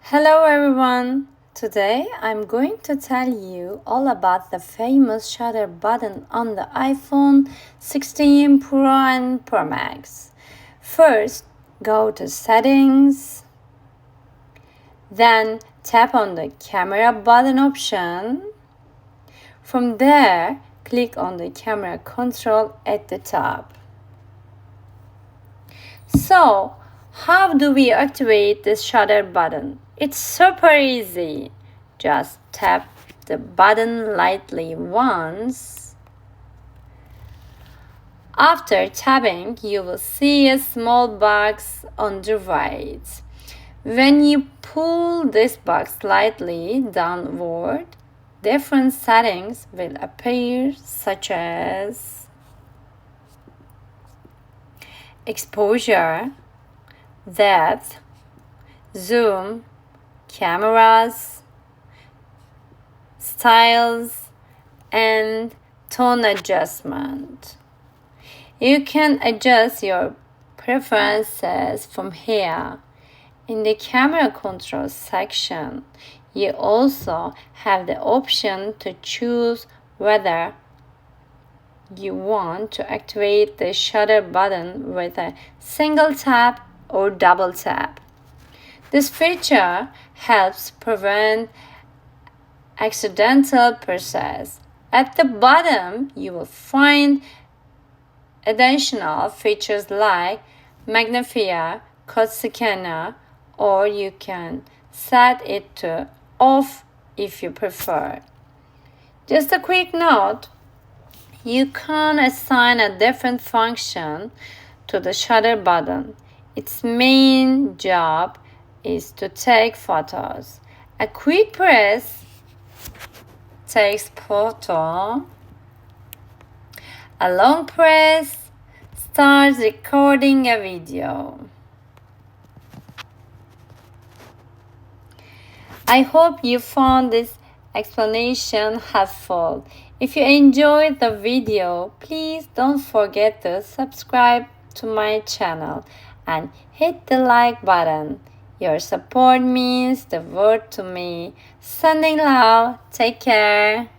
Hello everyone! Today I'm going to tell you all about the famous shutter button on the iPhone 16 Pro and Pro Max. First, go to Settings, then tap on the camera button option. From there, click on the camera control at the top. So, how do we activate this shutter button? It's super easy. Just tap the button lightly once. After tapping, you will see a small box on the right. When you pull this box slightly downward, different settings will appear, such as exposure, depth, zoom, cameras, styles, and tone adjustment. You can adjust your preferences from here. In the camera control section, you also have the option to choose whether you want to activate the shutter button with a single tap or double tap. This feature helps prevent accidental presses. At the bottom, you will find additional features like magnifier, code scanner, or you can set it to off if you prefer. Just a quick note, you can assign a different function to the shutter button. Its main job is to take photos. A quick press takes photo. A long press starts recording a video. I hope you found this explanation helpful. If you enjoyed the video, please don't forget to subscribe to my channel and hit the like button. Your support means the world to me. Sending love. Take care.